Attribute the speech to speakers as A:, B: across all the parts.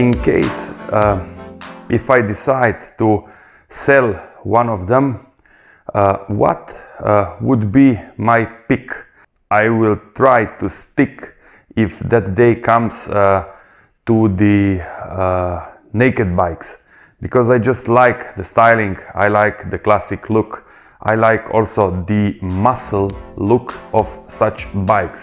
A: in case if I decide to sell one of them, what would be my pick? I will try to stick, if that day comes, to the naked bikes, because I just like the styling, I like the classic look, I like also the muscle look of such bikes.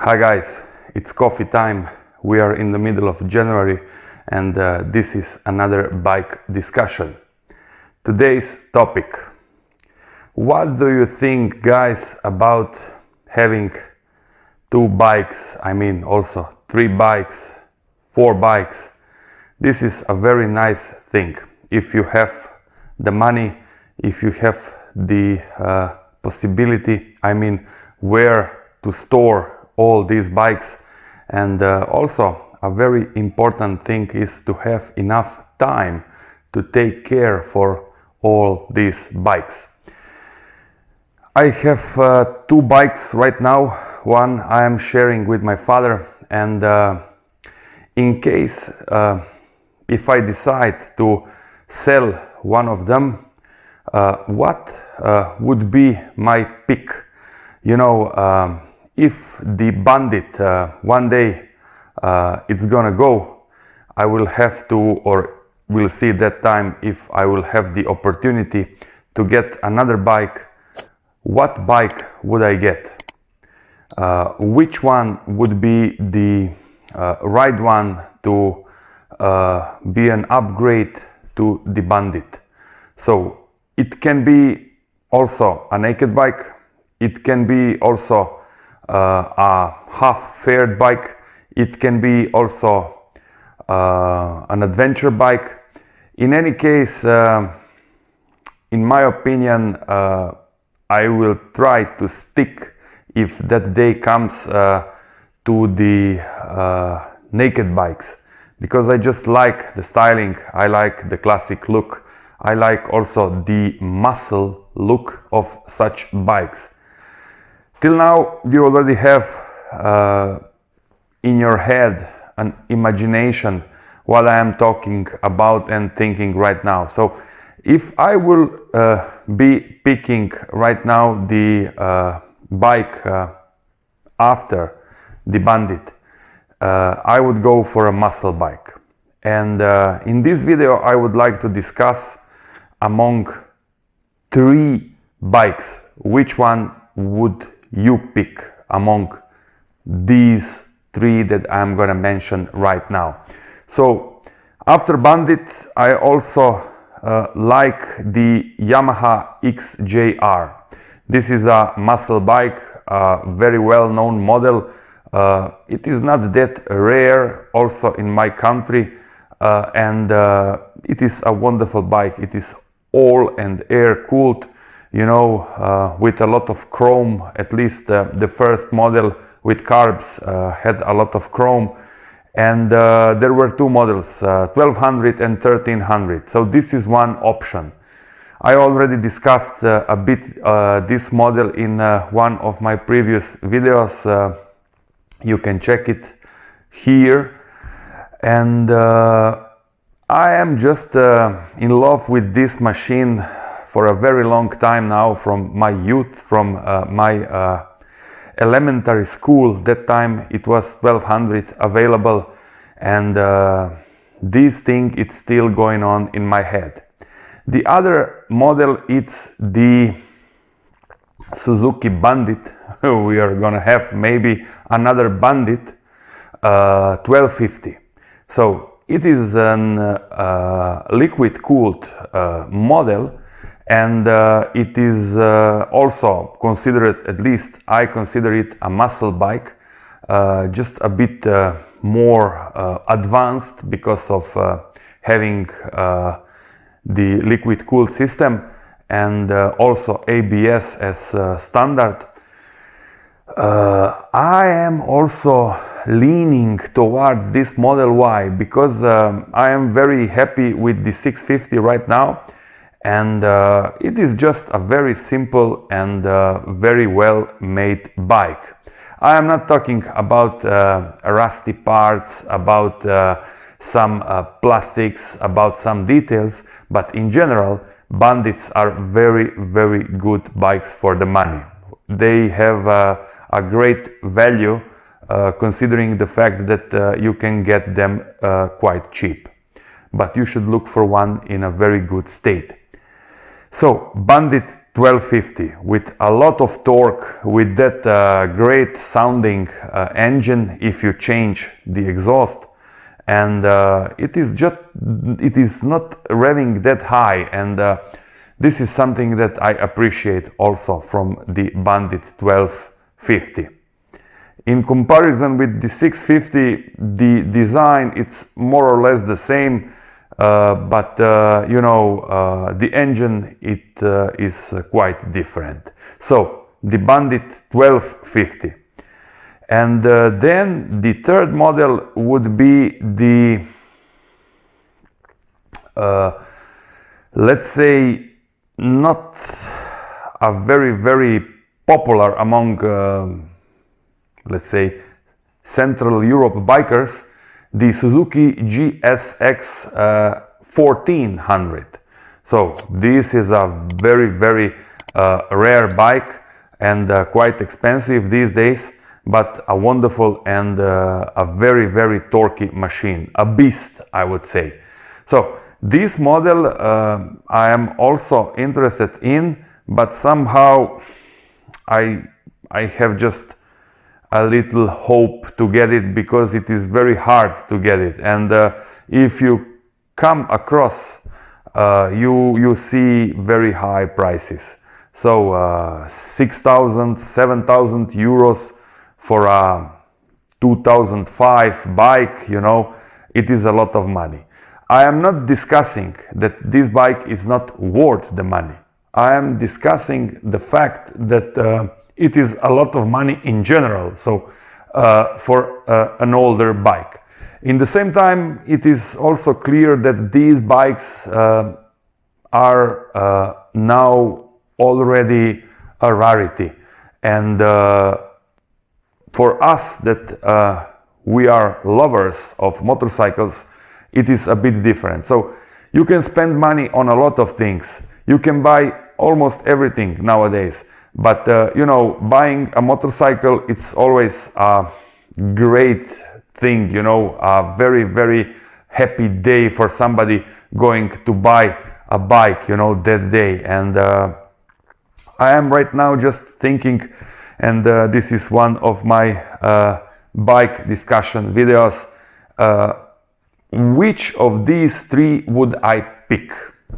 A: Hi guys, it's coffee time. We are in the middle of January and this is another bike discussion. Today's topic: what do you think, guys, about having two bikes? I mean also 3 bikes, 4 bikes. This is a very nice thing. If you have the money, if you have the possibility, I mean, where to store all these bikes, and also a very important thing is to have enough time to take care for all these bikes. I have 2 bikes right now. One I am sharing with my father, and in case if I decide to sell one of them, what would be my pick? You know, if the Bandit one day it's gonna go, I will have to, or we'll see that time if I will have the opportunity to get another bike. What bike would I get? Which one would be the right one to be an upgrade to the Bandit? So it can be also a naked bike, it can be also a half-faired bike, it can be also an adventure bike. In any case, in my opinion, I will try to stick, if that day comes, to the naked bikes, because I just like the styling, I like the classic look, I like also the muscle look of such bikes. Till now, you already have in your head an imagination what I am talking about and thinking right now. So if I will be picking right now the bike after the Bandit, I would go for a muscle bike. And in this video I would like to discuss among 3 bikes, which one would you pick among these 3 that I'm gonna mention right now. So after Bandit, I also like the Yamaha XJR. This is a muscle bike, a very well known model. It is not that rare also in my country, and it is a wonderful bike. It is all and air cooled, you know, with a lot of chrome. At least the first model with carbs had a lot of chrome, and there were 2 models, 1200 and 1300. So this is one option. I already discussed a bit this model in one of my previous videos. You can check it here. And I am just in love with this machine for a very long time now, from my youth, from my elementary school. That time it was 1200 available, and this thing, it's still going on in my head. The other model, it's the Suzuki Bandit. We are gonna have maybe another Bandit 1250. So it is an liquid cooled model, and it is also considered, at least I consider it, a muscle bike, just a bit more advanced because of having the liquid cooled system, and also ABS as standard. I am also leaning towards this model. Why? Because I am very happy with the 650 right now, and it is just a very simple and very well made bike. I am not talking about rusty parts, about some plastics, about some details, but in general, Bandits are very, very good bikes for the money. They have a great value considering the fact that you can get them quite cheap. But you should look for one in a very good state. So, Bandit 1250 with a lot of torque, with that great sounding engine if you change the exhaust, and it is not revving that high, and this is something that I appreciate also from the Bandit 1250. In comparison with the 650, the design it's more or less the same, but you know, the engine is quite different. So the Bandit 1250. And then the third model would be the, let's say, not a very, very popular among, let's say, Central Europe bikers, the Suzuki GSX 1400. So this is a very, very rare bike and quite expensive these days, but a wonderful and a very, very torquey machine, a beast, I would say. So this model I am also interested in, but somehow I have just a little hope to get it, because it is very hard to get it, and if you come across you see very high prices. So 6,000, 7,000 euros for a 2005 bike, you know, it is a lot of money. I am not discussing that this bike is not worth the money. I am discussing the fact that it is a lot of money in general, so for an older bike. In the same time, it is also clear that these bikes are now already a rarity, and for us that we are lovers of motorcycles, it is a bit different. So you can spend money on a lot of things. You can buy almost everything nowadays. But you know, buying a motorcycle, it's always a great thing, you know, a very, very happy day for somebody going to buy a bike, you know, that day. And I am right now just thinking, and this is one of my bike discussion videos, which of these three would I pick,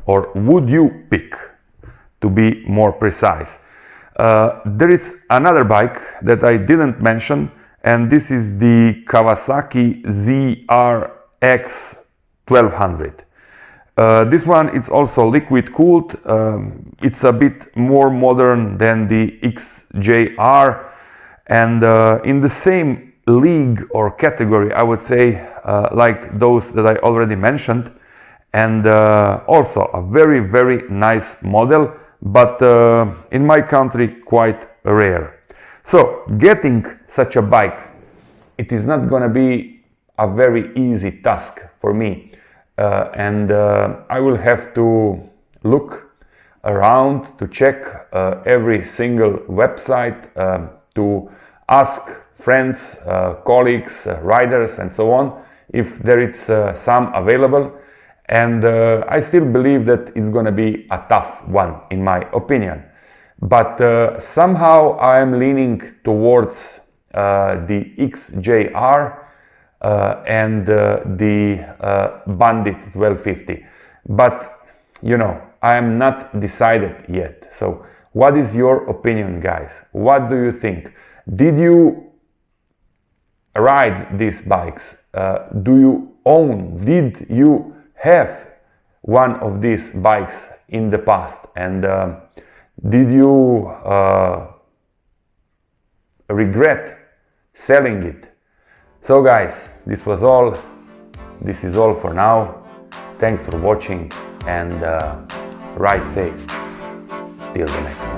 A: or would you pick, to be more precise? There is another bike that I didn't mention, and this is the Kawasaki ZR-X 1200. This one is also liquid cooled. It's a bit more modern than the XJR, and in the same league or category, I would say, like those that I already mentioned, and also a very, very nice model, but in my country quite rare. So getting such a bike, it is not gonna be a very easy task for me, and I will have to look around to check every single website, to ask friends, colleagues, riders and so on if there is some available. And I still believe that it's going to be a tough one, in my opinion. But somehow I am leaning towards the XJR and the Bandit 1250. But, you know, I am not decided yet. So what is your opinion, guys? What do you think? Did you ride these bikes? Do you own? Did you have one of these bikes in the past, and did you regret selling it? So guys, this was all. This is all for now. Thanks for watching and ride safe. Till the next time.